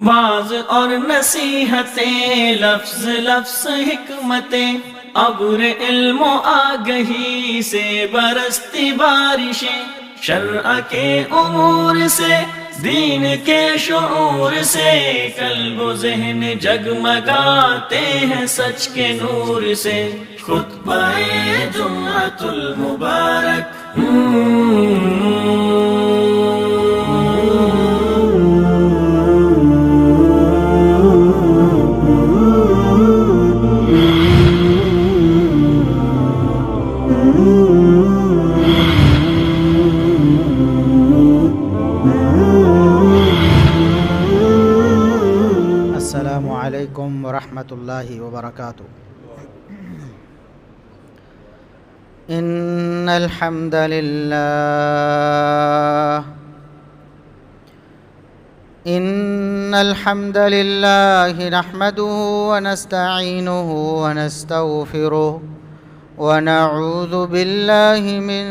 Was اور نصیحتیں، لفظ لفظ حکمتیں، ابر علم و آگہی سے برستی بارشیں، شرع کے امور سے، دین کے شعور سے، قلب و ذہن جگمگاتے ہیں سچ کے نور سے۔ خطبہ جمعۃ المبارک، السلام علیکم ورحمۃ اللہ وبرکاتہ۔ ان الحمد للہ نحمده ونستعینه ونستغفره ونعوذ باللہ من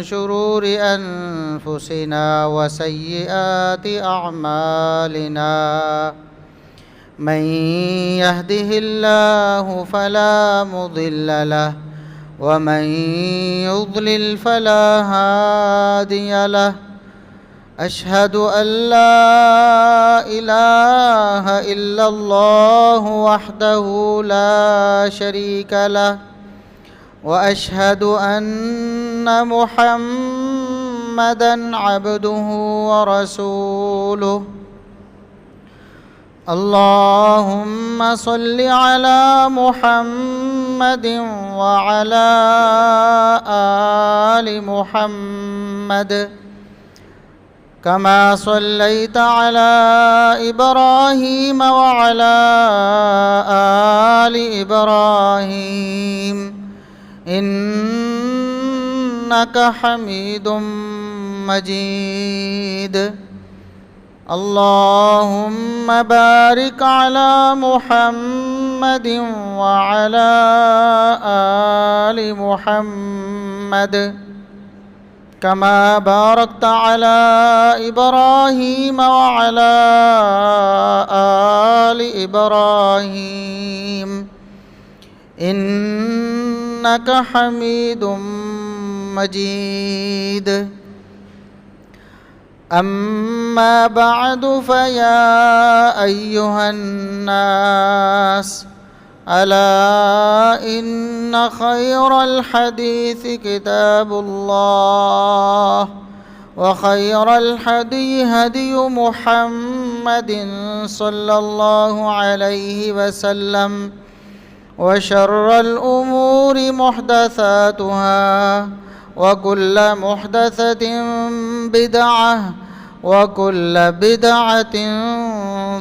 شرور انفسنا وسیئات اعمالنا، من يهده الله فلا مضل له ومن يضلل فلا هادي له، أشهد أن لا إله إلا الله وحده لا شريك له، وأشهد أن محمدًا عبده ورسوله۔ اللهم صل على محمد وعلى آل محمد كما صليت على إبراهيم وعلى آل إبراهيم إنك حميد مجيد۔ اللهم بارك على محمد وعلى آل محمد كما باركت على إبراهيم وعلى آل إبراهيم إنك حميد مجيد۔ أما بعد فيا أيها الناس، ألا إن خير الحديث كتاب الله، وخير الهدي هدي محمد صلى الله عليه وسلم، وشر الأمور محدثاتها، وكل محدثة بدعة، وكل بدعة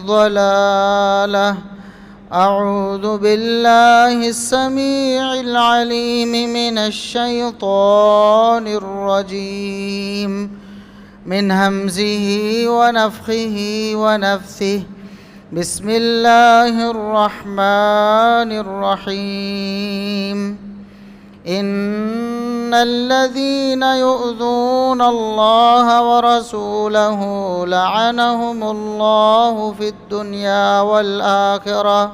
ضلالة۔ أعوذ بالله السميع العليم من الشيطان الرجيم، من همزه ونفخه ونفثه، بسم الله الرحمن الرحيم۔ إن الذين يؤذون الله ورسوله لعنهم الله في الدنيا والآخرة،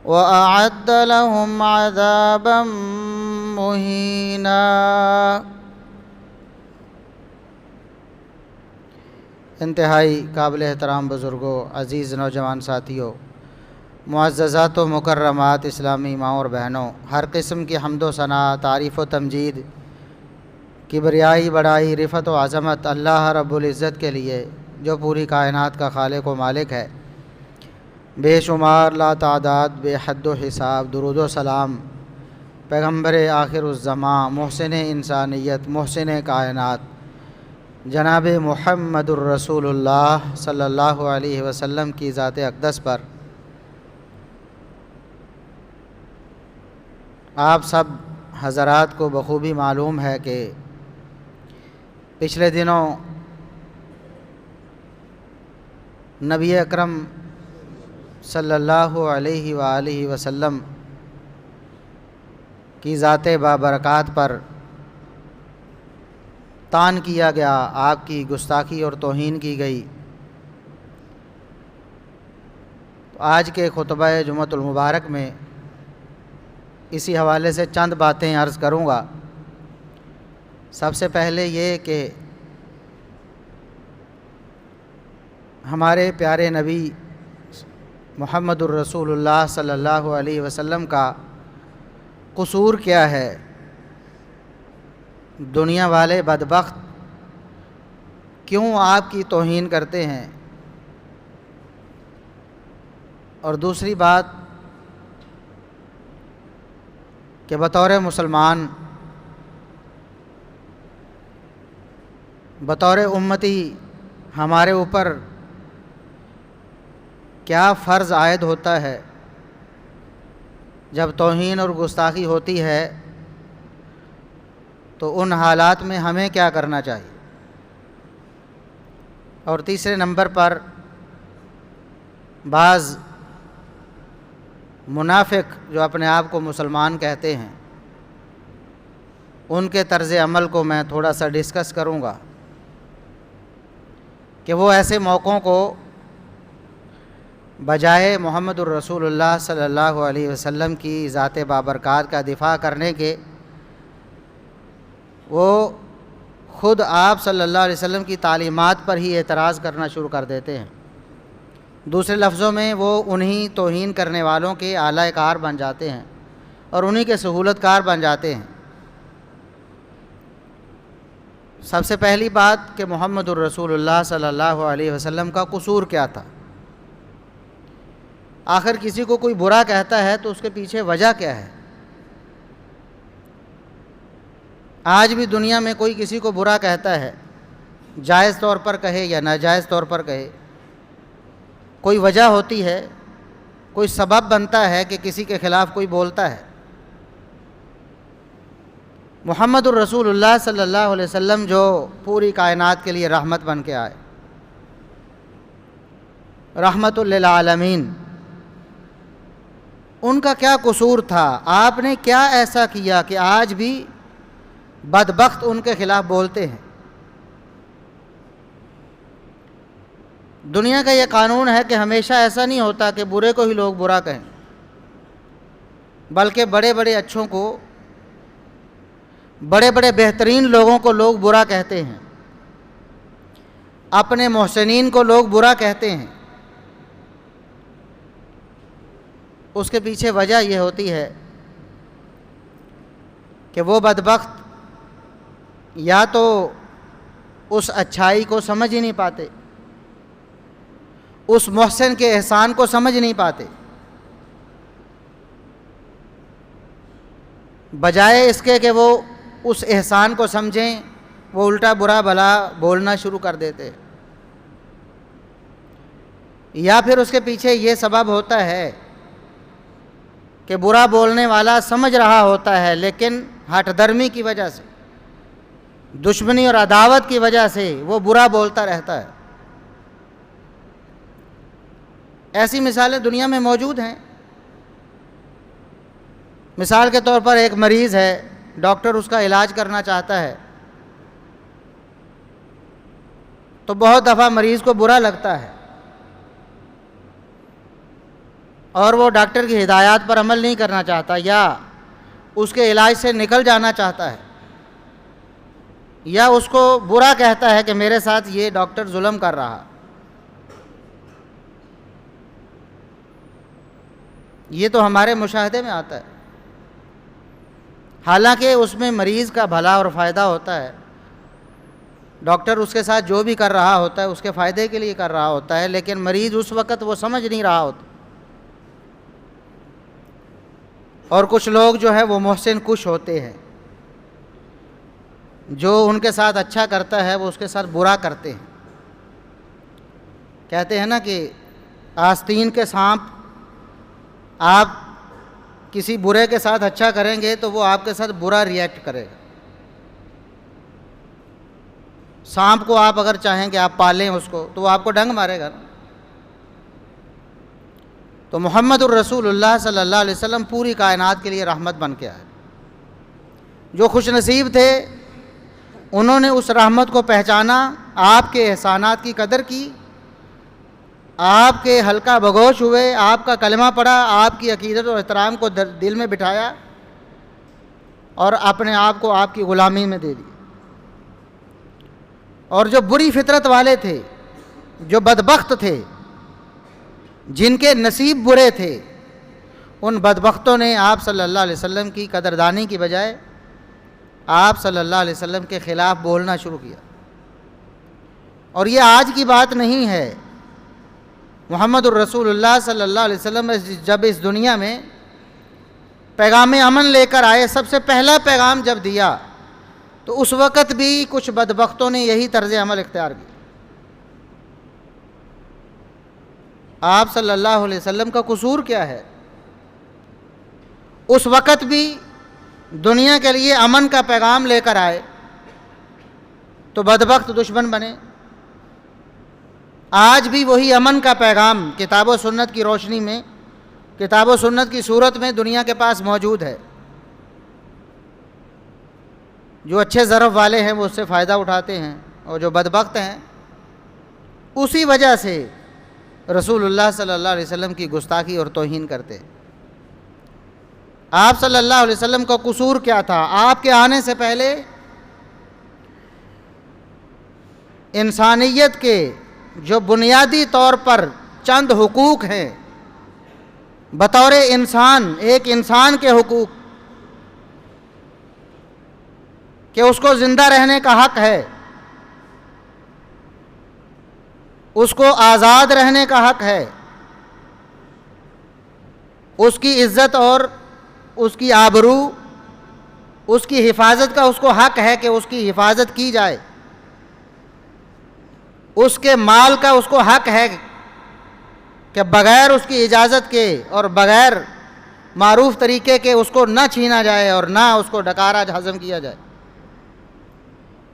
وأعد لهم عذابا مهينا۔ انتہائی قابل احترام بزرگوں، عزیز نوجوان ساتھیوں، معززات و مکرمات اسلامی ماں اور بہنوں، ہر قسم کی حمد و ثنا، تعریف و تمجید، کبریائی، بڑائی، رفعت و عظمت اللہ رب العزت کے لیے، جو پوری کائنات کا خالق و مالک ہے۔ بے شمار، لا تعداد، بے حد و حساب درود و سلام پیغمبر آخر الزماں، محسن انسانیت، محسن کائنات، جناب محمد الرسول اللہ صلی اللہ علیہ وسلم کی ذات اقدس پر۔ آپ سب حضرات کو بخوبی معلوم ہے کہ پچھلے دنوں نبی اکرم صلی اللہ علیہ وآلہ وسلم کی ذات بابرکات پر طعن کیا گیا، آپ کی گستاخی اور توہین کی گئی، آج کے خطبہ جمعۃ المبارک میں اسی حوالے سے چند باتیں عرض کروں گا۔ سب سے پہلے یہ کہ ہمارے پیارے نبی محمد الرسول اللہ صلی اللہ علیہ وسلم کا قصور کیا ہے؟ دنیا والے بدبخت کیوں آپ کی توہین کرتے ہیں؟ اور دوسری بات کہ بطور مسلمان، بطور امتی ہمارے اوپر کیا فرض عائد ہوتا ہے جب توہین اور گستاخی ہوتی ہے، تو ان حالات میں ہمیں کیا کرنا چاہیے؟ اور تیسرے نمبر پر بعض منافق جو اپنے آپ کو مسلمان کہتے ہیں، ان کے طرز عمل کو میں تھوڑا سا ڈسکس کروں گا کہ وہ ایسے موقعوں کو بجائے محمد الرسول اللہ صلی اللہ علیہ وسلم کی ذات بابرکات کا دفاع کرنے کے، وہ خود آپ صلی اللہ علیہ وسلم کی تعلیمات پر ہی اعتراض کرنا شروع کر دیتے ہیں۔ دوسرے لفظوں میں وہ انہی توہین کرنے والوں کے اعلی کار بن جاتے ہیں اور انہی کے سہولت کار بن جاتے ہیں۔ سب سے پہلی بات کہ محمد الرسول اللہ صلی اللہ علیہ وسلم کا قصور کیا تھا؟ آخر کسی کو کوئی برا کہتا ہے تو اس کے پیچھے وجہ کیا ہے؟ آج بھی دنیا میں کوئی کسی کو برا کہتا ہے، جائز طور پر کہے یا ناجائز طور پر کہے، کوئی وجہ ہوتی ہے، کوئی سبب بنتا ہے کہ کسی کے خلاف کوئی بولتا ہے۔ محمد الرسول اللہ صلی اللہ علیہ وسلم جو پوری کائنات کے لیے رحمت بن کے آئے، رحمت للعالمین، ان کا کیا قصور تھا؟ آپ نے کیا ایسا کیا کہ آج بھی بدبخت ان کے خلاف بولتے ہیں؟ دنیا کا یہ قانون ہے کہ ہمیشہ ایسا نہیں ہوتا کہ برے کو ہی لوگ برا کہیں، بلکہ بڑے بڑے اچھوں کو، بڑے بڑے بہترین لوگوں کو لوگ برا کہتے ہیں، اپنے محسنین کو لوگ برا کہتے ہیں۔ اس کے پیچھے وجہ یہ ہوتی ہے کہ وہ بدبخت یا تو اس اچھائی کو سمجھ ہی نہیں پاتے، اس محسن کے احسان کو سمجھ نہیں پاتے، بجائے اس کے کہ وہ اس احسان کو سمجھیں، وہ الٹا برا بھلا بولنا شروع کر دیتے۔ یا پھر اس کے پیچھے یہ سبب ہوتا ہے کہ برا بولنے والا سمجھ رہا ہوتا ہے، لیکن ہٹ درمی کی وجہ سے، دشمنی اور عداوت کی وجہ سے وہ برا بولتا رہتا ہے۔ ایسی مثالیں دنیا میں موجود ہیں۔ مثال کے طور پر ایک مریض ہے، ڈاکٹر اس کا علاج کرنا چاہتا ہے، تو بہت دفعہ مریض کو برا لگتا ہے اور وہ ڈاکٹر کی ہدایات پر عمل نہیں کرنا چاہتا، یا اس کے علاج سے نکل جانا چاہتا ہے، یا اس کو برا کہتا ہے کہ میرے ساتھ یہ ڈاکٹر ظلم کر رہا۔ یہ تو ہمارے مشاہدے میں آتا ہے، حالانکہ اس میں مریض کا بھلا اور فائدہ ہوتا ہے، ڈاکٹر اس کے ساتھ جو بھی کر رہا ہوتا ہے اس کے فائدے کے لیے کر رہا ہوتا ہے، لیکن مریض اس وقت وہ سمجھ نہیں رہا ہوتا۔ اور کچھ لوگ جو ہے وہ محسن کش ہوتے ہیں، جو ان کے ساتھ اچھا کرتا ہے وہ اس کے ساتھ برا کرتے ہیں۔ کہتے ہیں نا کہ آستین کے سانپ، آپ کسی برے کے ساتھ اچھا کریں گے تو وہ آپ کے ساتھ برا ریئیکٹ کرے گا۔ سانپ کو آپ اگر چاہیں کہ آپ پالیں اس کو تو وہ آپ کو ڈنگ مارے گا نا۔ تو محمد الرسول اللہ صلی اللہ علیہ وسلم پوری کائنات کے لیے رحمت بن کے آئے۔ جو خوش نصیب تھے انہوں نے اس رحمت کو پہچانا، آپ کے احسانات کی قدر کی آپ کے حلقہ بگوش ہوئے، آپ کا کلمہ پڑھا، آپ کی عقیدت اور احترام کو دل میں بٹھایا اور اپنے آپ کو آپ کی غلامی میں دے دیا۔ اور جو بری فطرت والے تھے، جو بدبخت تھے، جن کے نصیب برے تھے، ان بدبختوں نے آپ صلی اللہ علیہ وسلم کی قدردانی کی بجائے آپ صلی اللہ علیہ وسلم کے خلاف بولنا شروع کیا۔ اور یہ آج کی بات نہیں ہے۔ محمد الرسول اللہ صلی اللہ علیہ وسلم جب اس دنیا میں پیغام امن لے کر آئے، سب سے پہلا پیغام جب دیا تو اس وقت بھی کچھ بدبختوں نے یہی طرز عمل اختیار کیا۔ آپ صلی اللہ علیہ وسلم کا قصور کیا ہے؟ اس وقت بھی دنیا کے لیے امن کا پیغام لے کر آئے تو بدبخت دشمن بنے۔ آج بھی وہی امن کا پیغام کتاب و سنت کی روشنی میں، کتاب و سنت کی صورت میں دنیا کے پاس موجود ہے۔ جو اچھے ظرف والے ہیں وہ اس سے فائدہ اٹھاتے ہیں، اور جو بدبخت ہیں اسی وجہ سے رسول اللہ صلی اللہ علیہ وسلم کی گستاخی اور توہین کرتے۔ آپ صلی اللہ علیہ وسلم کا قصور کیا تھا؟ آپ کے آنے سے پہلے انسانیت کے جو بنیادی طور پر چند حقوق ہیں بطور انسان، ایک انسان کے حقوق کہ اس کو زندہ رہنے کا حق ہے، اس کو آزاد رہنے کا حق ہے، اس کی عزت اور اس کی آبرو، اس کی حفاظت کا اس کو حق ہے کہ اس کی حفاظت کی جائے، اس کے مال کا اس کو حق ہے کہ بغیر اس کی اجازت کے اور بغیر معروف طریقے کے اس کو نہ چھینا جائے اور نہ اس کو ڈکارا ہضم کیا جائے۔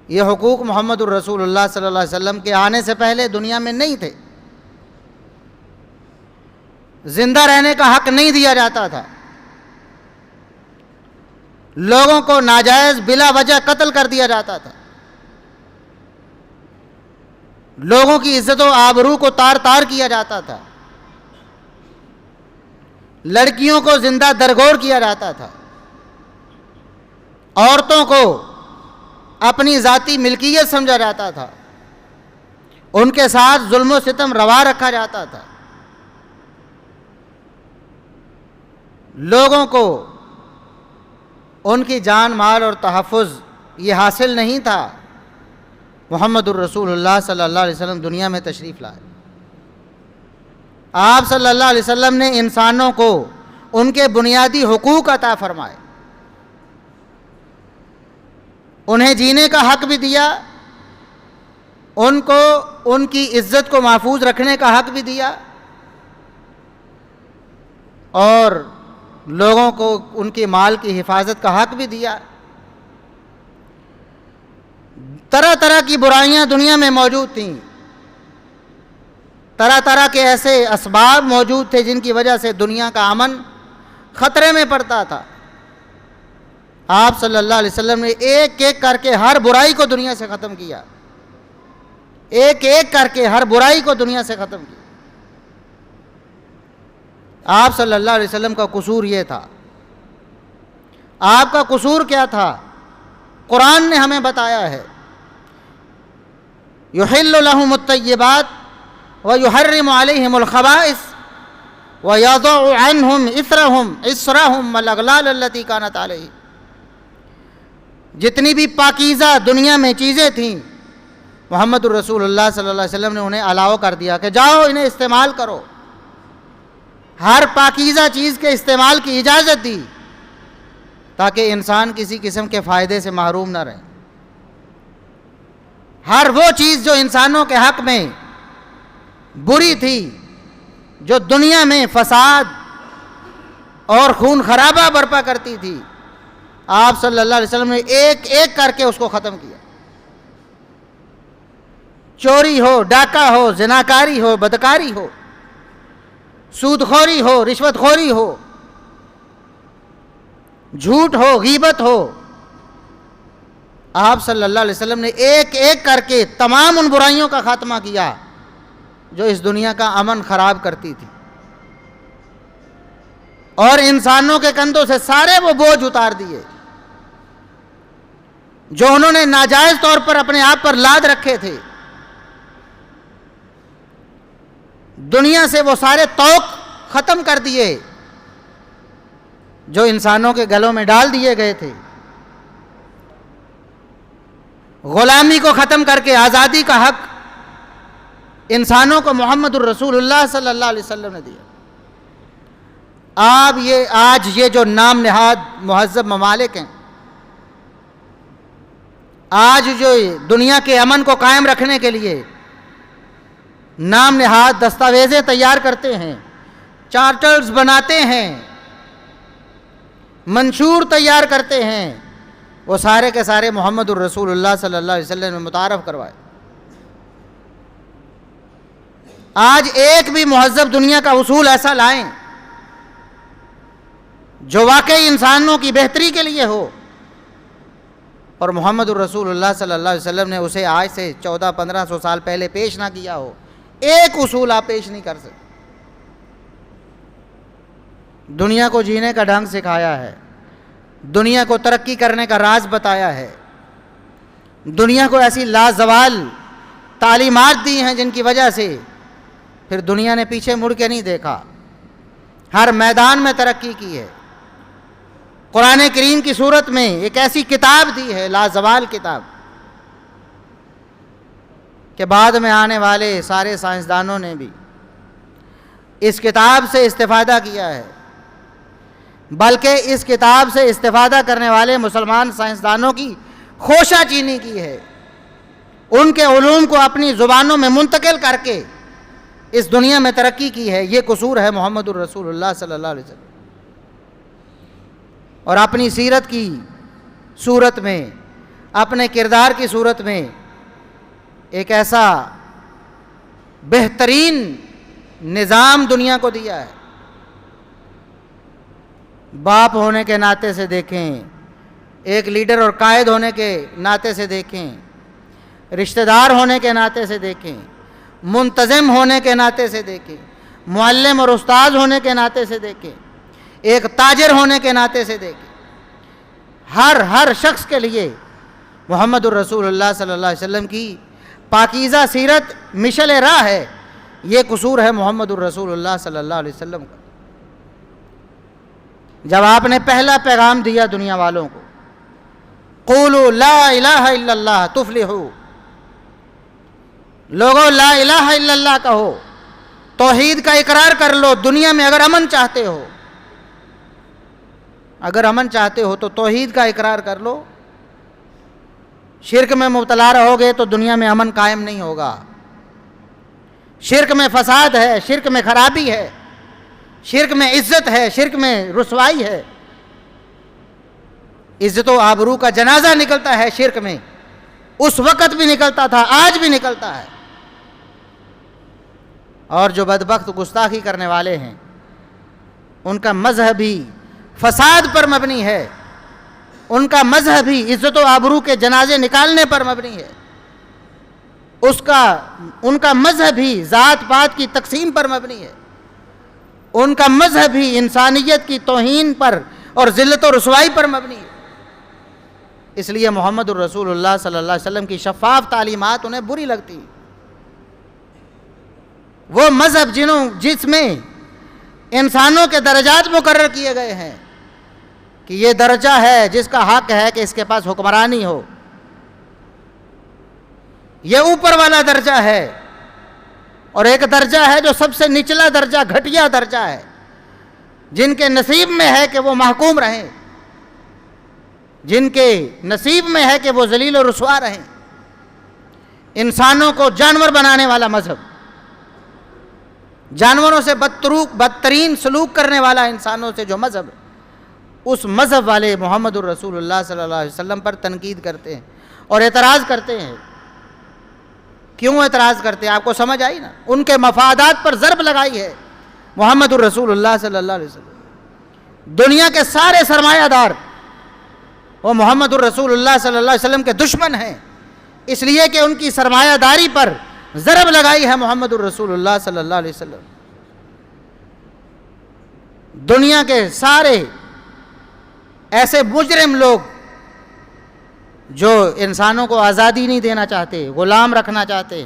یہ حقوق محمد الرسول اللہ صلی اللہ علیہ وسلم کے آنے سے پہلے دنیا میں نہیں تھے۔ زندہ رہنے کا حق نہیں دیا جاتا تھا، لوگوں کو ناجائز بلا وجہ قتل کر دیا جاتا تھا، لوگوں کی عزت و آبرو کو تار تار کیا جاتا تھا، لڑکیوں کو زندہ درگور کیا جاتا تھا، عورتوں کو اپنی ذاتی ملکیت سمجھا جاتا تھا، ان کے ساتھ ظلم و ستم روا رکھا جاتا تھا، لوگوں کو ان کی جان مال اور تحفظ یہ حاصل نہیں تھا۔ محمد الرسول اللہ صلی اللہ علیہ وسلم دنیا میں تشریف لائے۔ آپ صلی اللہ علیہ وسلم نے انسانوں کو ان کے بنیادی حقوق عطا فرمائے، انہیں جینے کا حق بھی دیا، ان کو ان کی عزت کو محفوظ رکھنے کا حق بھی دیا، اور لوگوں کو ان کے مال کی حفاظت کا حق بھی دیا۔ طرح طرح کی برائیاں دنیا میں موجود تھیں، طرح طرح کے ایسے اسباب موجود تھے جن کی وجہ سے دنیا کا امن خطرے میں پڑتا تھا۔ آپ صلی اللہ علیہ وسلم نے ایک ایک کر کے ہر برائی کو دنیا سے ختم کیا، ایک ایک کر کے ہر برائی کو دنیا سے ختم کیا۔ آپ صلی اللہ علیہ وسلم کا قصور یہ تھا۔ آپ کا قصور کیا تھا؟ قرآن نے ہمیں بتایا ہے، یحل لہم الطیبات ویحرم علیہم الخبائث ویضع عنہم اصرہم والاغلال التی کانت علیہم۔ جتنی بھی پاکیزہ دنیا میں چیزیں تھیں محمد الرسول اللہ صلی اللہ علیہ وسلم نے انہیں الاؤ کر دیا کہ جاؤ انہیں استعمال کرو۔ ہر پاکیزہ چیز کے استعمال کی اجازت دی تاکہ انسان کسی قسم کے فائدے سے محروم نہ رہے۔ ہر وہ چیز جو انسانوں کے حق میں بری تھی، جو دنیا میں فساد اور خون خرابہ برپا کرتی تھی، آپ صلی اللہ علیہ وسلم نے ایک ایک کر کے اس کو ختم کیا۔ چوری ہو، ڈاکہ ہو، زناکاری ہو، بدکاری ہو، سودخوری ہو، رشوت خوری ہو، جھوٹ ہو، غیبت ہو، آپ صلی اللہ علیہ وسلم نے ایک ایک کر کے تمام ان برائیوں کا خاتمہ کیا جو اس دنیا کا امن خراب کرتی تھی، اور انسانوں کے کندھوں سے سارے وہ بوجھ اتار دیے جو انہوں نے ناجائز طور پر اپنے آپ پر لاد رکھے تھے۔ دنیا سے وہ سارے طوق ختم کر دیے جو انسانوں کے گلوں میں ڈال دیے گئے تھے۔ غلامی کو ختم کر کے آزادی کا حق انسانوں کو محمد الرسول اللہ صلی اللہ علیہ وسلم نے دیا۔ آج یہ جو نام نہاد مہذب ممالک ہیں، آج جو دنیا کے امن کو قائم رکھنے کے لیے نام نہاد دستاویزیں تیار کرتے ہیں، چارٹرز بناتے ہیں، منشور تیار کرتے ہیں، وہ سارے کے سارے محمد الرسول اللہ صلی اللہ علیہ وسلم نے متعارف کروائے۔ آج ایک بھی مہذب دنیا کا اصول ایسا لائیں جو واقعی انسانوں کی بہتری کے لیے ہو، اور محمد الرسول اللہ صلی اللہ علیہ وسلم نے اسے آج سے 1400-1500 سال پہلے پیش نہ کیا ہو۔ ایک اصول آپ پیش نہیں کر سکتے۔ دنیا کو جینے کا ڈھنگ سکھایا ہے، دنیا کو ترقی کرنے کا راز بتایا ہے، دنیا کو ایسی لازوال تعلیمات دی ہیں جن کی وجہ سے پھر دنیا نے پیچھے مڑ کے نہیں دیکھا، ہر میدان میں ترقی کی ہے۔ قرآن کریم کی صورت میں ایک ایسی کتاب دی ہے، لازوال کتاب، کہ بعد میں آنے والے سارے سائنسدانوں نے بھی اس کتاب سے استفادہ کیا ہے، بلکہ اس کتاب سے استفادہ کرنے والے مسلمان سائنسدانوں کی خوشہ چینی کی ہے، ان کے علوم کو اپنی زبانوں میں منتقل کر کے اس دنیا میں ترقی کی ہے۔ یہ قصور ہے محمد الرسول اللہ صلی اللہ علیہ وسلم۔ اور اپنی سیرت کی صورت میں، اپنے کردار کی صورت میں ایک ایسا بہترین نظام دنیا کو دیا ہے۔ باپ ہونے کے ناطے سے دیکھیں، ایک لیڈر اور قائد ہونے کے ناطے سے دیکھیں، رشتہ دار ہونے کے ناطے سے دیکھیں، منتظم ہونے کے ناطے سے دیکھیں، معلم اور استاد ہونے کے ناطے سے دیکھیں، ایک تاجر ہونے کے ناطے سے دیکھیں، ہر شخص کے لیے محمد الرسول اللہ صلی اللہ علیہ وسلم کی پاکیزہ سیرت مشعل راہ ہے۔ یہ قصور ہے محمد الرسول اللہ صلی اللہ علیہ وسلم کا۔ جب آپ نے پہلا پیغام دیا دنیا والوں کو، قولوا لا الہ الا اللہ تفلحوا، لوگوں لا الہ الا اللہ کہو، توحید کا اقرار کر لو، دنیا میں اگر امن چاہتے ہو، اگر امن چاہتے ہو تو توحید کا اقرار کر لو۔ شرک میں مبتلا رہو گے تو دنیا میں امن قائم نہیں ہوگا۔ شرک میں فساد ہے، شرک میں خرابی ہے، شرک میں عزت ہے، شرک میں رسوائی ہے۔ عزت و آبرو کا جنازہ نکلتا ہے شرک میں، اس وقت بھی نکلتا تھا، آج بھی نکلتا ہے۔ اور جو بدبخت گستاخی کرنے والے ہیں ان کا مذہب ہی فساد پر مبنی ہے، ان کا مذہب ہی عزت و آبرو کے جنازے نکالنے پر مبنی ہے، ان کا مذہب ہی ذات پات کی تقسیم پر مبنی ہے، ان کا مذہب ہی انسانیت کی توہین پر اور ذلت و رسوائی پر مبنی ہے۔ اس لیے محمد الرسول اللہ صلی اللہ علیہ وسلم کی شفاف تعلیمات انہیں بری لگتی۔ وہ مذہب جس میں انسانوں کے درجات مقرر کیے گئے ہیں کہ یہ درجہ ہے جس کا حق ہے کہ اس کے پاس حکمرانی ہو، یہ اوپر والا درجہ ہے، اور ایک درجہ ہے جو سب سے نچلا درجہ، گھٹیا درجہ ہے، جن کے نصیب میں ہے کہ وہ محکوم رہیں، جن کے نصیب میں ہے کہ وہ ذلیل و رسوا رہیں۔ انسانوں کو جانور بنانے والا مذہب، جانوروں سے بدترین سلوک کرنے والا انسانوں سے جو مذہب، اس مذہب والے محمد الرسول اللہ صلی اللہ علیہ وسلم پر تنقید کرتے ہیں اور اعتراض کرتے ہیں۔ کیوں اعتراض کرتے ہیں؟ آپ کو سمجھ آئی نا؟ ان کے مفادات پر ضرب لگائی ہے محمد الرسول اللہ صلی اللہ علیہ وسلم۔ دنیا کے سارے سرمایہ دار وہ محمد الرسول اللہ صلی اللہ علیہ وسلم کے دشمن ہیں، اس لیے کہ ان کی سرمایہ داری پر ضرب لگائی ہے محمد الرسول اللہ صلی اللہ علیہ وسلم۔ دنیا کے سارے ایسے مجرم لوگ جو انسانوں کو آزادی نہیں دینا چاہتے، غلام رکھنا چاہتے،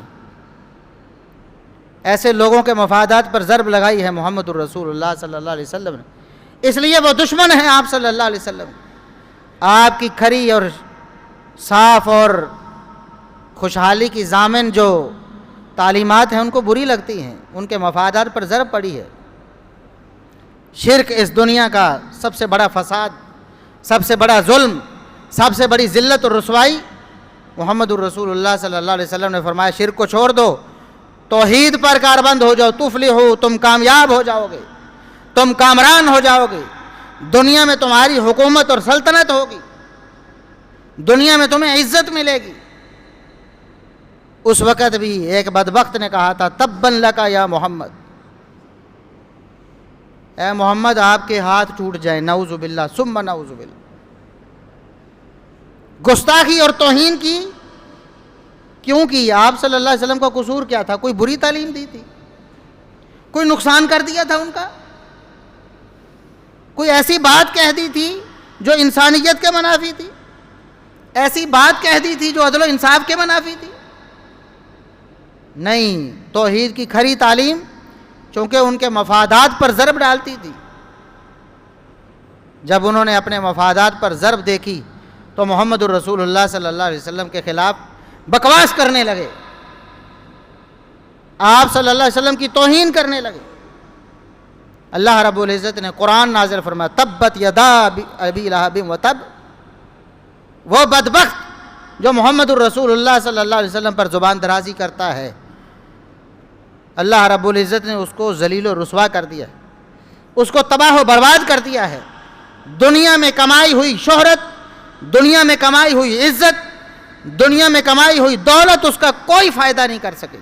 ایسے لوگوں کے مفادات پر ضرب لگائی ہے محمد الرسول اللہ صلی اللہ علیہ وسلم نے۔ اس لیے وہ دشمن ہیں آپ صلی اللہ علیہ وسلم۔ آپ کی کھری اور صاف اور خوشحالی کی ضامن جو تعلیمات ہیں ان کو بری لگتی ہیں، ان کے مفادات پر ضرب پڑی ہے۔ شرک اس دنیا کا سب سے بڑا فساد، سب سے بڑا ظلم، سب سے بڑی ذلت اور رسوائی۔ محمد الرسول اللہ صلی اللہ علیہ وسلم نے فرمایا شرک کو چھوڑ دو، توحید پر کاربند ہو جاؤ، تفلحو، تم کامیاب ہو جاؤ گے، تم کامران ہو جاؤ گے، دنیا میں تمہاری حکومت اور سلطنت ہوگی، دنیا میں تمہیں عزت ملے گی۔ اس وقت بھی ایک بدبخت نے کہا تھا تبا لک یا محمد، اے محمد آپ کے ہاتھ ٹوٹ جائیں، نعوذ باللہ ثم نعوذ باللہ۔ گستاخی اور توہین کی کیوں کی؟ آپ صلی اللہ علیہ وسلم کا قصور کیا تھا؟ کوئی بری تعلیم دی تھی؟ کوئی نقصان کر دیا تھا ان کا؟ کوئی ایسی بات کہہ دی تھی جو انسانیت کے منافی تھی؟ ایسی بات کہہ دی تھی جو عدل و انصاف کے منافی تھی؟ نہیں، توحید کی کھری تعلیم چونکہ ان کے مفادات پر ضرب ڈالتی تھی۔ جب انہوں نے اپنے مفادات پر ضرب دیکھی تو محمد الرسول اللہ صلی اللہ علیہ وسلم کے خلاف بکواس کرنے لگے، آپ صلی اللہ علیہ وسلم کی توہین کرنے لگے۔ اللہ رب العزت نے قرآن نازل فرمایا تبت یدا ابی لہب وتب، وہ بدبخت جو محمد الرسول اللہ صلی اللہ علیہ وسلم پر زبان درازی کرتا ہے، اللہ رب العزت نے اس کو ذلیل و رسوا کر دیا، اس کو تباہ و برباد کر دیا ہے۔ دنیا میں کمائی ہوئی شہرت، دنیا میں کمائی ہوئی عزت، دنیا میں کمائی ہوئی دولت اس کا کوئی فائدہ نہیں کر سکے۔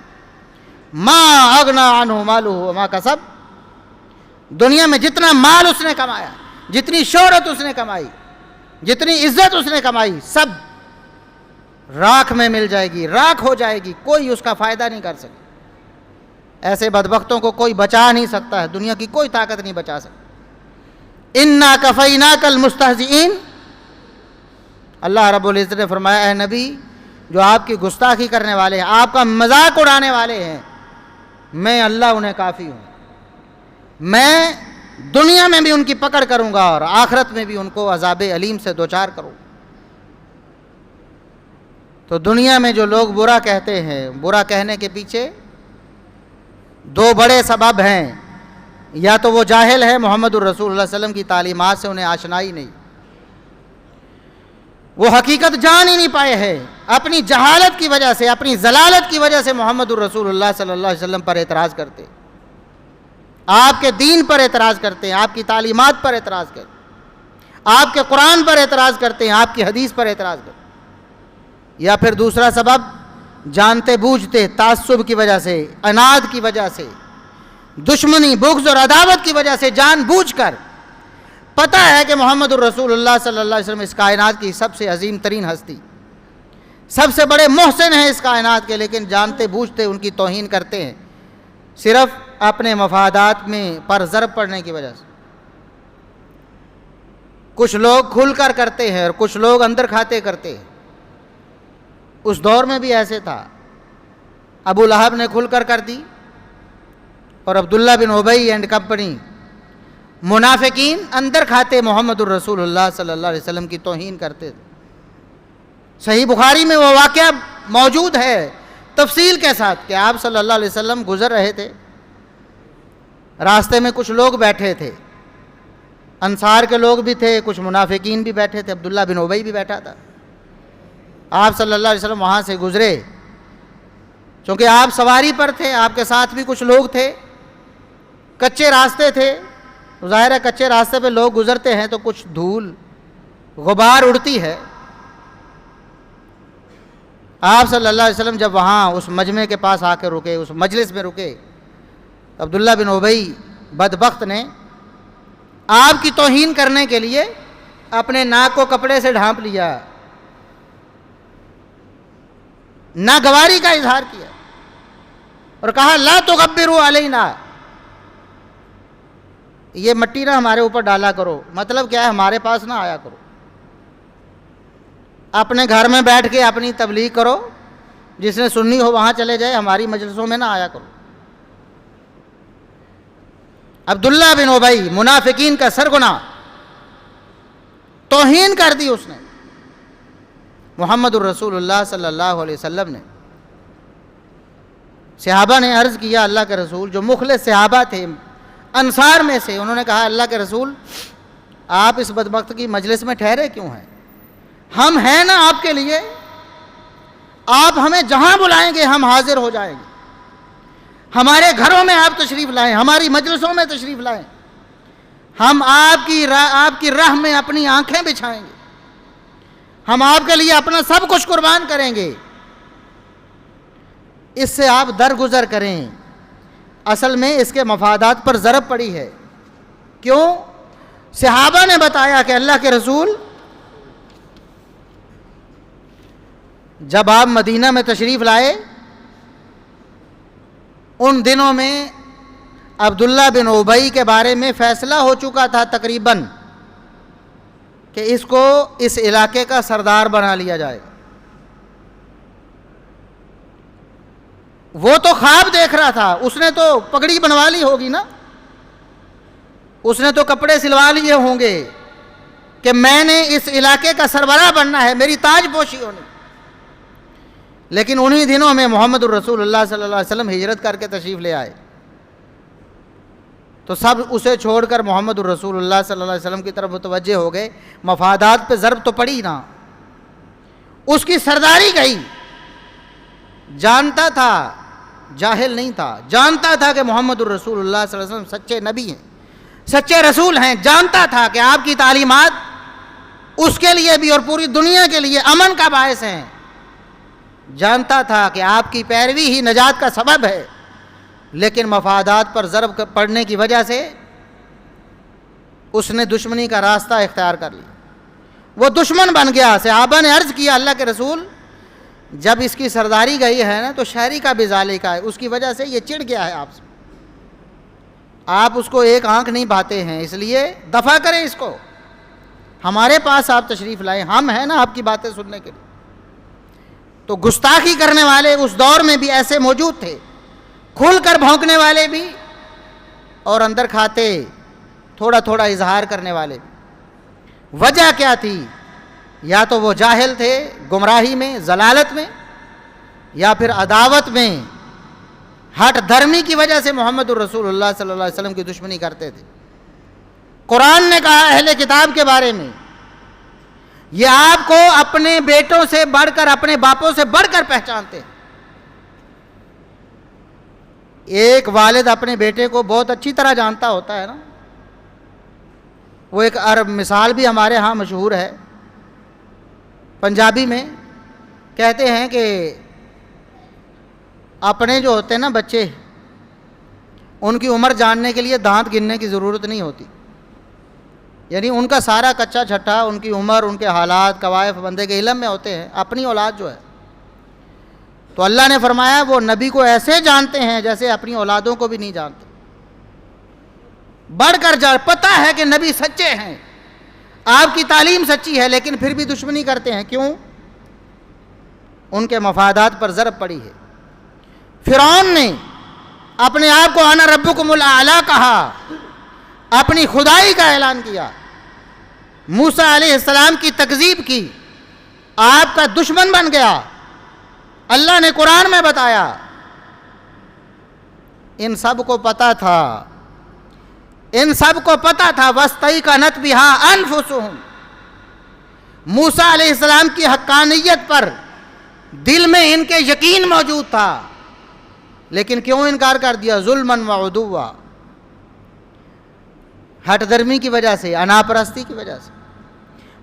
ما اغنی عنہ مالہ وما کسب، دنیا میں جتنا مال اس نے کمایا، جتنی شہرت اس نے کمائی، جتنی عزت اس نے کمائی، سب راکھ میں مل جائے گی، راکھ ہو جائے گی، کوئی اس کا فائدہ نہیں کر سکے۔ ایسے بدبختوں کو کوئی بچا نہیں سکتا ہے، دنیا کی کوئی طاقت نہیں بچا سکتی۔ انا کفیناک المستہزئین، اللہ رب العزت نے فرمایا اے نبی جو آپ کی گستاخی کرنے والے ہیں، آپ کا مذاق اڑانے والے ہیں، میں اللہ انہیں کافی ہوں۔ میں دنیا میں بھی ان کی پکڑ کروں گا اور آخرت میں بھی ان کو عذاب علیم سے دوچار کروں۔ تو دنیا میں جو لوگ برا کہتے ہیں، برا کہنے کے پیچھے دو بڑے سبب ہیں، یا تو وہ جاہل ہے، محمد الرسول اللہ صلی اللہ علیہ وسلم کی تعلیمات سے انہیں آشنائی نہیں، وہ حقیقت جان ہی نہیں پائے ہیں، اپنی جہالت کی وجہ سے، اپنی ضلالت کی وجہ سے محمد الرسول اللہ صلی اللہ علیہ وسلم پر اعتراض کرتے، آپ کے دین پر اعتراض کرتے ہیں، آپ کی تعلیمات پر اعتراض کرتے ہیں، آپ کے قرآن پر اعتراض کرتے ہیں، آپ کی حدیث پر اعتراض کرتے ہیں۔ یا پھر دوسرا سبب جانتے بوجھتے تعصب کی وجہ سے، عناد کی وجہ سے، دشمنی، بغض اور عداوت کی وجہ سے جان بوجھ کر پتہ ہے کہ محمد الرسول اللہ صلی اللہ علیہ وسلم اس کائنات کی سب سے عظیم ترین ہستی، سب سے بڑے محسن ہیں اس کائنات کے، لیکن جانتے بوجھتے ان کی توہین کرتے ہیں، صرف اپنے مفادات میں پر ضرب پڑنے کی وجہ سے۔ کچھ لوگ کھل کر کرتے ہیں اور کچھ لوگ اندر کھاتے کرتے ہیں۔ اس دور میں بھی ایسے تھا، ابو لہب نے کھل کر دی اور عبداللہ بن ابی اینڈ کمپنی منافقین اندر کھاتے محمد الرسول اللہ صلی اللہ علیہ وسلم کی توہین کرتے تھے۔ صحیح بخاری میں وہ واقعہ موجود ہے تفصیل کے ساتھ کہ آپ صلی اللہ علیہ وسلم گزر رہے تھے، راستے میں کچھ لوگ بیٹھے تھے، انصار کے لوگ بھی تھے، کچھ منافقین بھی بیٹھے تھے، عبداللہ بن ابی بھی بیٹھا تھا۔ آپ صلی اللہ علیہ وسلم وہاں سے گزرے، چونکہ آپ سواری پر تھے، آپ کے ساتھ بھی کچھ لوگ تھے، کچے راستے تھے، ظاہر ہے کچے راستے پہ لوگ گزرتے ہیں تو کچھ دھول غبار اڑتی ہے۔ آپ صلی اللہ علیہ وسلم جب وہاں اس مجمع کے پاس آ کے رکے، اس مجلس میں رکے، عبداللہ بن ابی بدبخت نے آپ کی توہین کرنے کے لیے اپنے ناک کو کپڑے سے ڈھانپ لیا، ناگواری کا اظہار کیا، اور کہا لا تغبروا علینا، یہ مٹی نہ ہمارے اوپر ڈالا کرو، مطلب کیا ہے ہمارے پاس نہ آیا کرو، اپنے گھر میں بیٹھ کے اپنی تبلیغ کرو، جس نے سننی ہو وہاں چلے جائے، ہماری مجلسوں میں نہ آیا کرو۔ عبداللہ بن ابی منافقین کا سرغنہ، توہین کر دی اس نے۔ محمد الرسول اللہ صلی اللہ علیہ وسلم نے، صحابہ نے عرض کیا اللہ کے رسول، جو مخلص صحابہ تھے انصار میں سے، انہوں نے کہا اللہ کے رسول آپ اس بدبخت کی مجلس میں ٹھہرے کیوں ہیں؟ ہم ہیں نا آپ کے لیے، آپ ہمیں جہاں بلائیں گے ہم حاضر ہو جائیں گے، ہمارے گھروں میں آپ تشریف لائیں، ہماری مجلسوں میں تشریف لائیں، ہم آپ کی راہ میں اپنی آنکھیں بچھائیں گے، ہم آپ کے لیے اپنا سب کچھ قربان کریں گے، اس سے آپ درگزر کریں۔ اصل میں اس کے مفادات پر ضرب پڑی ہے۔ کیوں؟ صحابہ نے بتایا کہ اللہ کے رسول جب آپ مدینہ میں تشریف لائے، ان دنوں میں عبداللہ بن ابی کے بارے میں فیصلہ ہو چکا تھا تقریباً کہ اس کو اس علاقے کا سردار بنا لیا جائے گا۔ وہ تو خواب دیکھ رہا تھا، اس نے تو پگڑی بنوا لی ہوگی نا، اس نے تو کپڑے سلوا لیے ہوں گے کہ میں نے اس علاقے کا سربراہ بننا ہے، میری تاج پوشی ہونی۔ لیکن انہی دنوں میں محمد الرسول اللہ صلی اللہ علیہ وسلم ہجرت کر کے تشریف لے آئے، تو سب اسے چھوڑ کر محمد الرسول اللہ صلی اللہ علیہ وسلم کی طرف متوجہ ہو گئے۔ مفادات پہ ضرب تو پڑی نا، اس کی سرداری گئی۔ جانتا تھا، جاہل نہیں تھا، جانتا تھا کہ محمد الرسول اللہ صلی اللہ علیہ وسلم سچے نبی ہیں، سچے رسول ہیں، جانتا تھا کہ آپ کی تعلیمات اس کے لیے بھی اور پوری دنیا کے لیے امن کا باعث ہیں، جانتا تھا کہ آپ کی پیروی ہی نجات کا سبب ہے، لیکن مفادات پر ضرب پڑنے کی وجہ سے اس نے دشمنی کا راستہ اختیار کر لیا، وہ دشمن بن گیا۔ صحابہ نے عرض کیا اللہ کے رسول جب اس کی سرداری گئی ہے نا تو شہری کا بھی ذالکہ ہے، اس کی وجہ سے یہ چڑ گیا ہے آپ سے، آپ اس کو ایک آنکھ نہیں بھاتے ہیں، اس لیے دفع کریں اس کو، ہمارے پاس آپ تشریف لائیں، ہم ہیں نا آپ کی باتیں سننے کے لیے۔ تو گستاخی کرنے والے اس دور میں بھی ایسے موجود تھے، کھل کر بھونکنے والے بھی اور اندر کھاتے تھوڑا تھوڑا اظہار کرنے والے بھی۔ وجہ کیا تھی؟ یا تو وہ جاہل تھے، گمراہی میں، ضلالت میں، یا پھر عداوت میں، ہٹ دھرمی کی وجہ سے محمد الرسول اللہ صلی اللہ علیہ وسلم کی دشمنی کرتے تھے۔ قرآن نے کہا اہل کتاب کے بارے میں، یہ آپ کو اپنے بیٹوں سے بڑھ کر، اپنے باپوں سے بڑھ کر پہچانتے ہیں۔ ایک والد اپنے بیٹے کو بہت اچھی طرح جانتا ہوتا ہے نا، وہ ایک عرب مثال بھی ہمارے ہاں مشہور ہے، پنجابی میں کہتے ہیں کہ اپنے جو ہوتے ہیں نا بچے، ان کی عمر جاننے کے لیے دانت گننے کی ضرورت نہیں ہوتی، یعنی ان کا سارا کچا چھٹا، ان کی عمر، ان کے حالات، کوائف بندے کے علم میں ہوتے ہیں۔ اپنی اولاد جو ہے تو اللہ نے فرمایا وہ نبی کو ایسے جانتے ہیں جیسے اپنی اولادوں کو بھی نہیں جانتے، بڑھ کر پتہ ہے کہ نبی سچے ہیں، آپ کی تعلیم سچی ہے، لیکن پھر بھی دشمنی کرتے ہیں۔ کیوں؟ ان کے مفادات پر ضرب پڑی ہے۔ فرعون نے اپنے آپ کو انا ربکم الاعلی کہا، اپنی خدائی کا اعلان کیا، موسیٰ علیہ السلام کی تکذیب کی، آپ کا دشمن بن گیا۔ اللہ نے قرآن میں بتایا، ان سب کو پتہ تھا، ان سب کو پتہ تھا، وَاسْتَيْقَنَتْ بِهَا أَنفُسُهُمْ، موسیٰ علیہ السلام کی حقانیت پر دل میں ان کے یقین موجود تھا، لیکن کیوں انکار کر دیا؟ ظلماً وعدوا، ہٹ درمی کی وجہ سے، انا پرستی کی وجہ سے۔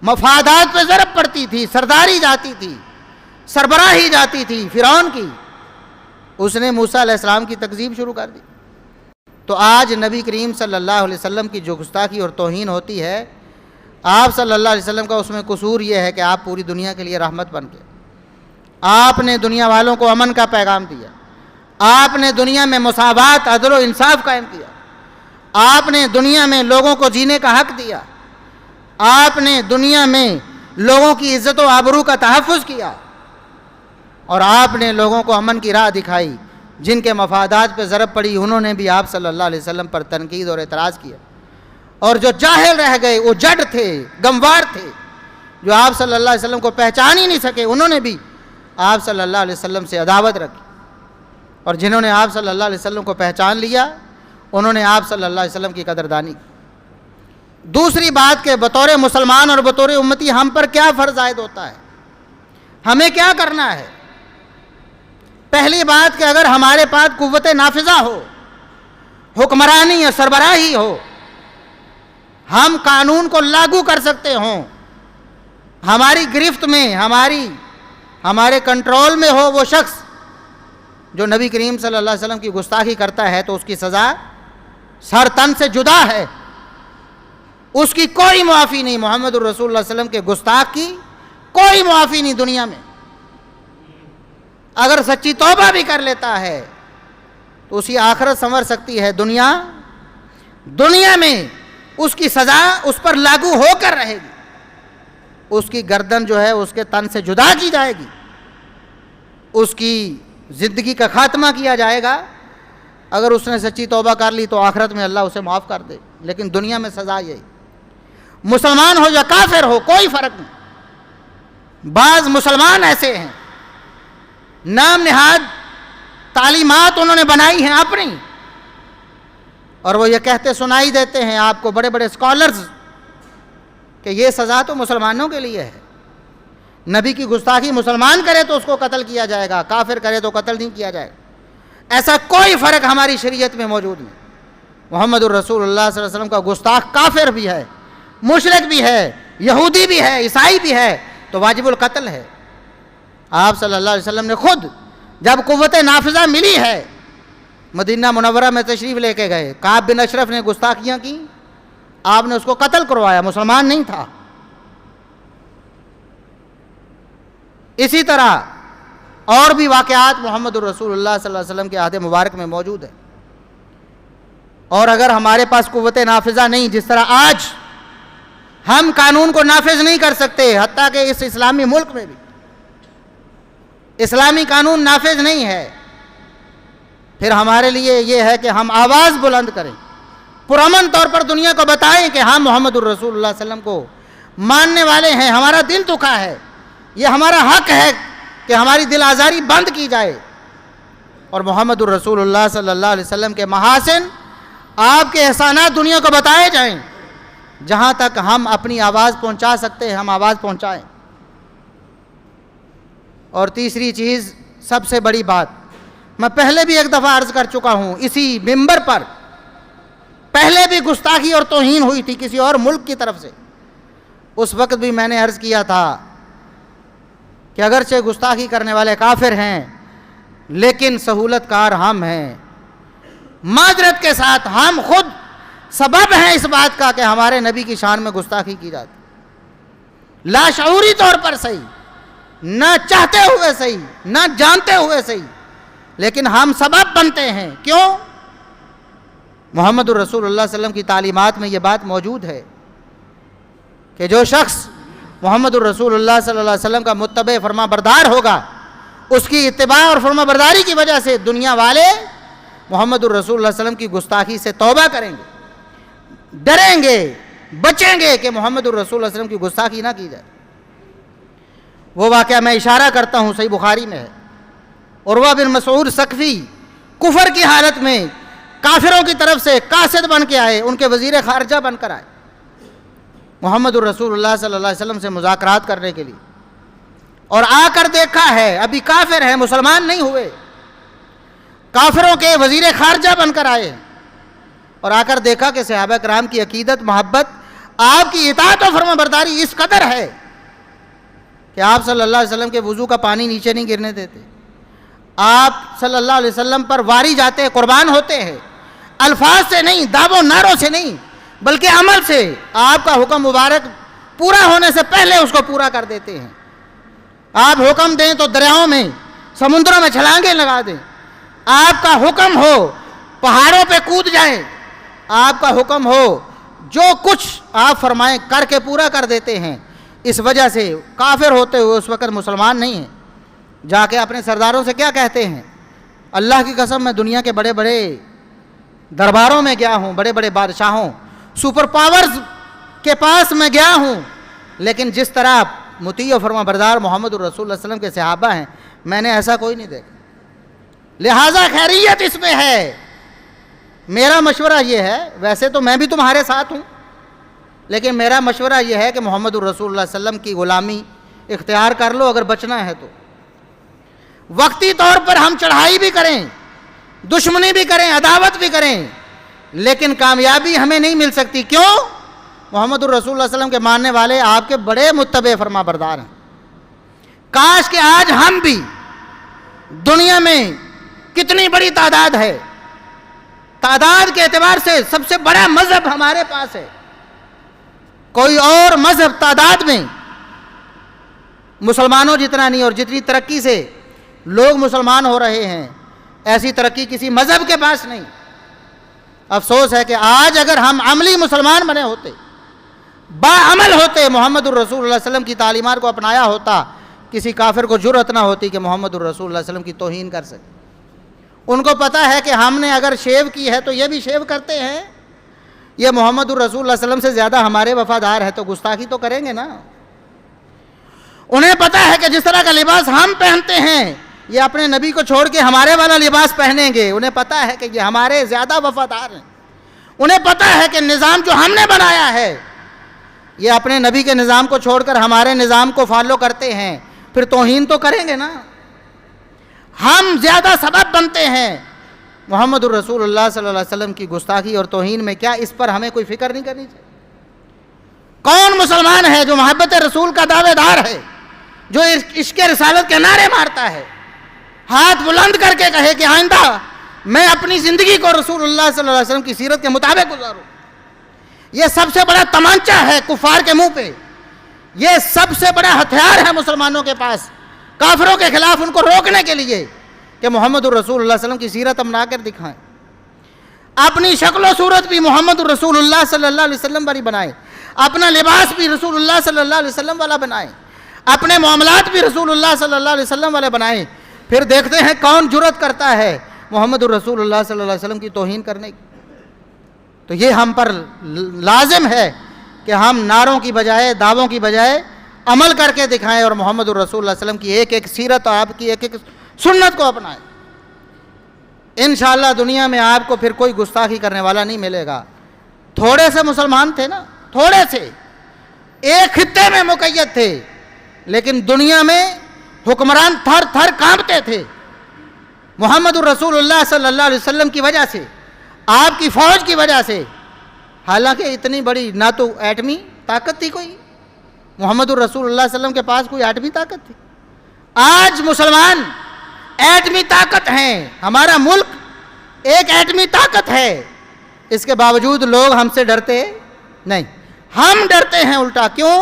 مفادات پہ ضرب پڑتی تھی، سرداری جاتی تھی، سربراہی جاتی تھی فرعون کی، اس نے موسیٰ علیہ السلام کی تکذیب شروع کر دی۔ تو آج نبی کریم صلی اللہ علیہ وسلم کی جو گستاخی اور توہین ہوتی ہے، آپ صلی اللہ علیہ وسلم کا اس میں قصور یہ ہے کہ آپ پوری دنیا کے لیے رحمت بن گئے، آپ نے دنیا والوں کو امن کا پیغام دیا، آپ نے دنیا میں مساوات، عدل و انصاف قائم کیا، آپ نے دنیا میں لوگوں کو جینے کا حق دیا، آپ نے دنیا میں لوگوں کی عزت و آبرو کا تحفظ کیا، اور آپ نے لوگوں کو امن کی راہ دکھائی۔ جن کے مفادات پہ ضرب پڑی انہوں نے بھی آپ صلی اللہ علیہ وسلم پر تنقید اور اعتراض کیا، اور جو جاہل رہ گئے، وہ جڈ تھے، گموار تھے، جو آپ صلی اللہ علیہ وسلم کو پہچان ہی نہیں سکے، انہوں نے بھی آپ صلی اللہ علیہ وسلم سے عداوت رکھی، اور جنہوں نے آپ صلی اللہ علیہ وسلم کو پہچان لیا انہوں نے آپ صلی اللہ علیہ وسلم کی قدردانی کی۔ دوسری بات کہ بطور مسلمان اور بطور امتی ہم پر کیا فرض عائد ہوتا ہے، ہمیں کیا کرنا ہے؟ پہلی بات کہ اگر ہمارے پاس قوت نافذہ ہو، حکمرانی یا سربراہی ہو، ہم قانون کو لاگو کر سکتے ہوں، ہماری گرفت میں، ہمارے کنٹرول میں ہو وہ شخص جو نبی کریم صلی اللہ علیہ وسلم کی گستاخی کرتا ہے، تو اس کی سزا سر تن سے جدا ہے، اس کی کوئی معافی نہیں۔ محمد الرسول اللہ علیہ وسلم کے گستاخ کی کوئی معافی نہیں دنیا میں۔ اگر سچی توبہ بھی کر لیتا ہے تو اسی آخرت سنور سکتی ہے، دنیا میں اس کی سزا اس پر لاگو ہو کر رہے گی، اس کی گردن جو ہے اس کے تن سے جدا کی جائے گی، اس کی زندگی کا خاتمہ کیا جائے گا۔ اگر اس نے سچی توبہ کر لی تو آخرت میں اللہ اسے معاف کر دے، لیکن دنیا میں سزا یہی۔ مسلمان ہو یا کافر ہو کوئی فرق نہیں۔ بعض مسلمان ایسے ہیں نام نہاد تعلیمات انہوں نے بنائی ہیں اپنی، اور وہ یہ کہتے سنائی دیتے ہیں آپ کو بڑے بڑے اسکالرز کہ یہ سزا تو مسلمانوں کے لیے ہے، نبی کی گستاخی مسلمان کرے تو اس کو قتل کیا جائے گا، کافر کرے تو قتل نہیں کیا جائے گا۔ ایسا کوئی فرق ہماری شریعت میں موجود نہیں۔ محمد الرسول اللہ صلی اللہ علیہ وسلم کا گستاخ کافر بھی ہے، مشرک بھی ہے، یہودی بھی ہے، عیسائی بھی ہے تو واجب القتل ہے۔ آپ صلی اللہ علیہ وسلم نے خود جب قوت نافذہ ملی ہے مدینہ منورہ میں تشریف لے کے گئے، کعب بن اشرف نے گستاخیاں کی، آپ نے اس کو قتل کروایا، مسلمان نہیں تھا۔ اسی طرح اور بھی واقعات محمد الرسول اللہ صلی اللہ علیہ وسلم کے عہد مبارک میں موجود ہے۔ اور اگر ہمارے پاس قوت نافذہ نہیں، جس طرح آج ہم قانون کو نافذ نہیں کر سکتے، حتیٰ کہ اس اسلامی ملک میں بھی اسلامی قانون نافذ نہیں ہے، پھر ہمارے لیے یہ ہے کہ ہم آواز بلند کریں، پرامن طور پر دنیا کو بتائیں کہ ہم محمد الرسول اللہ صلی اللہ علیہ وسلم کو ماننے والے ہیں، ہمارا دل دکھا ہے، یہ ہمارا حق ہے کہ ہماری دل آزاری بند کی جائے، اور محمد الرسول اللہ صلی اللہ علیہ وسلم کے محاسن، آپ کے احسانات دنیا کو بتائے جائیں۔ جہاں تک ہم اپنی آواز پہنچا سکتے ہیں ہم آواز پہنچائیں۔ اور تیسری چیز، سب سے بڑی بات، میں پہلے بھی ایک دفعہ عرض کر چکا ہوں اسی ممبر پر، پہلے بھی گستاخی اور توہین ہوئی تھی کسی اور ملک کی طرف سے، اس وقت بھی میں نے عرض کیا تھا کہ اگرچہ گستاخی کرنے والے کافر ہیں لیکن سہولت کار ہم ہیں، معذرت کے ساتھ ہم خود سبب ہیں اس بات کا کہ ہمارے نبی کی شان میں گستاخی کی جاتی، لاشعوری طور پر صحیح، نہ چاہتے ہوئے صحیح، نہ جانتے ہوئے صحیح، لیکن ہم سبب بنتے ہیں۔ کیوں؟ محمد الرسول اللہ صلی اللہ علیہ وسلم کی تعلیمات میں یہ بات موجود ہے کہ جو شخص محمد الرسول اللہ صلی اللہ علیہ وسلم کا متبع فرما بردار ہوگا، اس کی اتباع اور فرما برداری کی وجہ سے دنیا والے محمد الرسول اللہ صلی اللہ علیہ وسلم کی گستاخی سے توبہ کریں گے، ڈریں گے، بچیں گے کہ محمد الرسول اللہ علیہ وسلم کی گستاخی نہ کی جائے۔ وہ واقعہ میں اشارہ کرتا ہوں صحیح بخاری میں ہے، عروہ بن مسعود ثقفی کفر کی حالت میں کافروں کی طرف سے قاصد بن کے آئے، ان کے وزیر خارجہ بن کر آئے محمد الرسول اللہ صلی اللہ علیہ وسلم سے مذاکرات کرنے کے لیے، اور آ کر دیکھا ہے ابھی کافر ہیں، مسلمان نہیں ہوئے، کافروں کے وزیر خارجہ بن کر آئے، اور آ کر دیکھا کہ صحابہ کرام کی عقیدت، محبت، آپ کی اطاعت و فرما برداری اس قدر ہے کہ آپ صلی اللہ علیہ وسلم کے وضو کا پانی نیچے نہیں گرنے دیتے، آپ صلی اللہ علیہ وسلم پر واری جاتے، قربان ہوتے ہیں، الفاظ سے نہیں، دعو و نعروں سے نہیں بلکہ عمل سے، آپ کا حکم مبارک پورا ہونے سے پہلے اس کو پورا کر دیتے ہیں۔ آپ حکم دیں تو دریاؤں میں، سمندروں میں چھلانگیں لگا دیں، آپ کا حکم ہو پہاڑوں پہ کود جائیں، آپ کا حکم ہو جو کچھ آپ فرمائیں کر کے پورا کر دیتے ہیں۔ اس وجہ سے کافر ہوتے ہوئے اس وقت مسلمان نہیں ہیں، جا کے اپنے سرداروں سے کیا کہتے ہیں؟ اللہ کی قسم میں دنیا کے بڑے بڑے درباروں میں گیا ہوں، بڑے بڑے بادشاہوں سپر پاورز کے پاس میں گیا ہوں، لیکن جس طرح مطیع و فرما بردار محمد الرسول اللہ علیہ وسلم کے صحابہ ہیں میں نے ایسا کوئی نہیں دیکھا۔ لہٰذا خیریت اس میں ہے۔ میرا مشورہ یہ ہے، ویسے تو میں بھی تمہارے ساتھ ہوں، لیکن میرا مشورہ یہ ہے کہ محمد الرسول اللہ علیہ وسلم کی غلامی اختیار کر لو اگر بچنا ہے تو۔ وقتی طور پر ہم چڑھائی بھی کریں، دشمنی بھی کریں، عداوت بھی کریں، لیکن کامیابی ہمیں نہیں مل سکتی۔ کیوں؟ محمد الرسول اللہ علیہ وسلم کے ماننے والے آپ کے بڑے متبع فرما بردار ہیں۔ کاش کہ آج ہم بھی، دنیا میں کتنی بڑی تعداد ہے، تعداد کے اعتبار سے سب سے بڑا مذہب ہمارے پاس ہے، کوئی اور مذہب تعداد میں مسلمانوں جتنا نہیں، اور جتنی ترقی سے لوگ مسلمان ہو رہے ہیں ایسی ترقی کسی مذہب کے پاس نہیں۔ افسوس ہے کہ آج اگر ہم عملی مسلمان بنے ہوتے، باعمل ہوتے، محمد الرسول اللہ علیہ وسلم کی تعلیمات کو اپنایا ہوتا، کسی کافر کو جرأت نہ ہوتی کہ محمد الرسول اللہ علیہ وسلم کی توہین کر سکے۔ ان کو پتہ ہے کہ ہم نے اگر شیو کی ہے تو یہ بھی شیو کرتے ہیں، یہ محمد الرسول اللہ علیہ وسلم سے زیادہ ہمارے وفادار ہے تو گستاخی تو کریں گے نا۔ انہیں پتہ ہے کہ جس طرح کا لباس ہم پہنتے ہیں یہ اپنے نبی کو چھوڑ کے ہمارے والا لباس پہنیں گے، انہیں پتہ ہے کہ یہ ہمارے زیادہ وفادار ہیں۔ انہیں پتہ ہے کہ نظام جو ہم نے بنایا ہے یہ اپنے نبی کے نظام کو چھوڑ کر ہمارے نظام کو فالو کرتے ہیں، پھر توہین تو کریں گے نا۔ ہم زیادہ سبب بنتے ہیں محمد الرسول اللہ صلی اللہ علیہ وسلم کی گستاخی اور توہین میں۔ کیا اس پر ہمیں کوئی فکر نہیں کرنی چاہیے؟ کون مسلمان ہے جو محبت رسول کا دعوے دار ہے، جو عشق رسالت کے نعرے مارتا ہے، ہاتھ بلند کر کے کہے کہ آئندہ میں اپنی زندگی کو رسول اللہ صلی اللہ علیہ وسلم کی سیرت کے مطابق گزاروں؟ یہ سب سے بڑا تمانچہ ہے کفار کے منہ پہ، یہ سب سے بڑا ہتھیار ہے مسلمانوں کے پاس کافروں کے خلاف ان کو روکنے کے لیے کہ محمد الرسول اللہ صلی اللہ علیہ وسلم کی سیرت اپنا کر دکھائیں، اپنی شکل و صورت بھی محمد الرسول اللہ صلی اللہ علیہ وسلم والی بنائیں، اپنا لباس بھی رسول اللہ صلی اللہ علیہ وسلم والا بنائیں، اپنے معاملات بھی رسول اللہ صلی اللہ علیہ وسلم والے بنائیں۔ پھر دیکھتے ہیں کون جرأت کرتا ہے محمد الرسول اللہ صلی اللہ علیہ وسلم کی توہین کرنے کی۔ تو یہ ہم پر لازم ہے کہ ہم نعروں کی بجائے، دعووں کی بجائے عمل کر کے دکھائیں اور محمد الرسول اللہ علیہ وسلم کی ایک ایک سیرت اور آپ کی ایک ایک سنت کو اپنائیں۔ انشاءاللہ دنیا میں آپ کو پھر کوئی گستاخی کرنے والا نہیں ملے گا۔ تھوڑے سے مسلمان تھے نا، تھوڑے سے، ایک خطے میں مقید تھے، لیکن دنیا میں حکمران تھر تھر کانپتے تھے محمد الرسول اللہ صلی اللہ علیہ وسلم کی وجہ سے، آپ کی فوج کی وجہ سے۔ حالانکہ اتنی بڑی نہ تو ایٹمی طاقت تھی کوئی، محمد الرسول اللہ صلی اللہ علیہ وسلم کے پاس کوئی ایٹمی طاقت تھی؟ آج مسلمان ایٹمی طاقت ہیں، ہمارا ملک ایک ایٹمی طاقت ہے، اس کے باوجود لوگ ہم سے ڈرتے نہیں، ہم ڈرتے ہیں الٹا۔ کیوں؟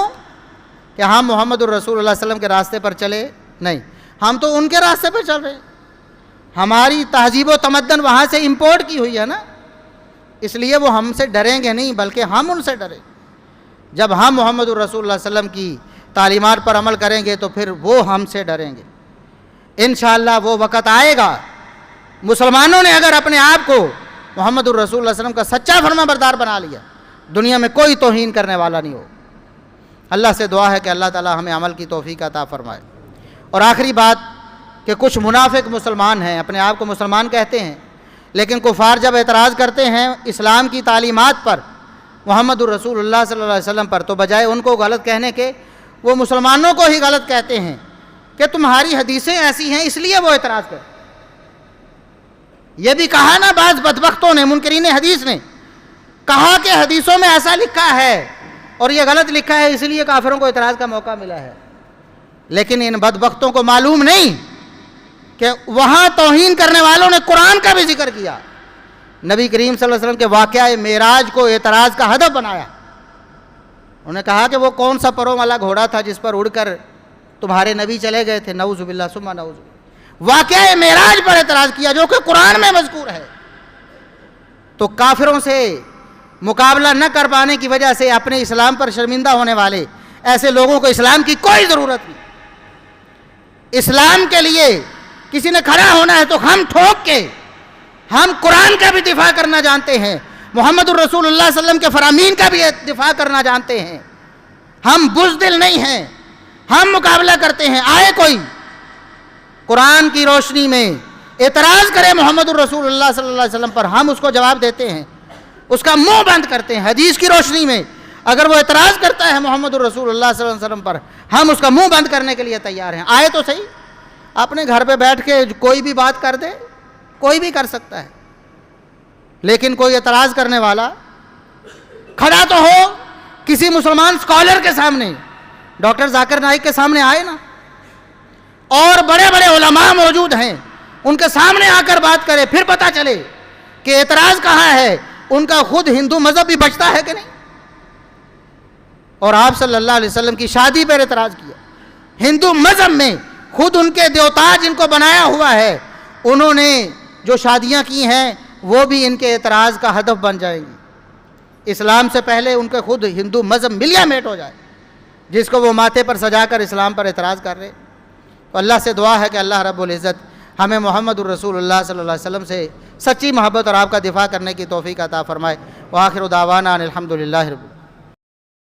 کہ ہم محمد الرسول اللہ صلی اللہ علیہ وسلم کے راستے پر چلے نہیں، ہم تو ان کے راستے پر چل رہے ہیں۔ ہماری تہذیب و تمدن وہاں سے امپورٹ کی ہوئی ہے نا، اس لیے وہ ہم سے ڈریں گے نہیں بلکہ ہم ان سے ڈریں۔ جب ہم محمد الرسول اللہ صلی اللہ علیہ وسلم کی تعلیمات پر عمل کریں گے تو پھر وہ ہم سے ڈریں گے۔ انشاءاللہ وہ وقت آئے گا، مسلمانوں نے اگر اپنے آپ کو محمد الرسول اللہ صلی اللہ علیہ وسلم کا سچا فرما بردار بنا لیا، دنیا میں کوئی توہین کرنے والا نہیں ہو۔ اللہ سے دعا ہے کہ اللہ تعالی ہمیں عمل کی توفیق عطا فرمائے۔ اور آخری بات کہ کچھ منافق مسلمان ہیں، اپنے آپ کو مسلمان کہتے ہیں، لیکن کفار جب اعتراض کرتے ہیں اسلام کی تعلیمات پر، محمد الرسول اللہ صلی اللہ علیہ وسلم پر، تو بجائے ان کو غلط کہنے کے وہ مسلمانوں کو ہی غلط کہتے ہیں کہ تمہاری حدیثیں ایسی ہیں اس لیے وہ اعتراض کرتے۔ یہ بھی کہا نا بعض بدبختوں نے، منکرین حدیث نے کہا کہ حدیثوں میں ایسا لکھا ہے اور یہ غلط لکھا ہے اس لیے کافروں کو اعتراض کا موقع ملا ہے۔ لیکن ان بدبختوں کو معلوم نہیں کہ وہاں توہین کرنے والوں نے قرآن کا بھی ذکر کیا، نبی کریم صلی اللہ علیہ وسلم کے واقعہ معراج کو اعتراض کا ہدف بنایا۔ انہوں نے کہا کہ وہ کون سا پروں والا گھوڑا تھا جس پر اڑ کر تمہارے نبی چلے گئے تھے، نعوذ باللہ ثم نعوذ باللہ۔ واقعہ معراج پر اعتراض کیا جو کہ قرآن میں مذکور ہے، تو کافروں سے مقابلہ نہ کر پانے کی وجہ سے اپنے اسلام پر شرمندہ ہونے والے ایسے لوگوں کو اسلام کی کوئی ضرورت نہیں۔ اسلام کے لیے کسی نے کھڑا ہونا ہے تو ہم ٹھوک کے، ہم قرآن کا بھی دفاع کرنا جانتے ہیں، محمد الرسول اللہ صلی اللہ علیہ وسلم کے فرامین کا بھی دفاع کرنا جانتے ہیں، ہم بزدل نہیں ہیں، ہم مقابلہ کرتے ہیں۔ آئے کوئی قرآن کی روشنی میں اعتراض کرے محمد الرسول اللہ صلی اللہ علیہ وسلم پر، ہم اس کو جواب دیتے ہیں، اس کا منہ بند کرتے ہیں۔ حدیث کی روشنی میں اگر وہ اعتراض کرتا ہے محمد الرسول اللہ صلی اللہ علیہ وسلم پر، ہم اس کا منہ بند کرنے کے لیے تیار ہیں۔ آئے تو صحیح، اپنے گھر پہ بیٹھ کے کوئی بھی بات کر دے، کوئی بھی کر سکتا ہے، لیکن کوئی اعتراض کرنے والا کھڑا تو ہو کسی مسلمان اسکالر کے سامنے، ڈاکٹر ذاکر نائک کے سامنے آئے نا، اور بڑے بڑے علماء موجود ہیں، ان کے سامنے آ کر بات کرے، پھر پتہ چلے کہ اعتراض کہاں ہے، ان کا خود ہندو مذہب بھی بچتا ہے کہ نہیں۔ اور آپ صلی اللہ علیہ وسلم کی شادی پر اعتراض کیا، ہندو مذہب میں خود ان کے دیوتا جن کو بنایا ہوا ہے، انہوں نے جو شادیاں کی ہیں وہ بھی ان کے اعتراض کا ہدف بن جائیں گی۔ اسلام سے پہلے ان کے خود ہندو مذہب ملیا میٹ ہو جائے، جس کو وہ ماتھے پر سجا کر اسلام پر اعتراض کر رہے۔ تو اللہ سے دعا ہے کہ اللہ رب العزت ہمیں محمد الرسول اللہ صلی اللہ علیہ وسلم سے سچی محبت اور آپ کا دفاع کرنے کی توفیق عطا فرمائے۔ وآخر دعوانا ان الحمد للہ رب العالمین۔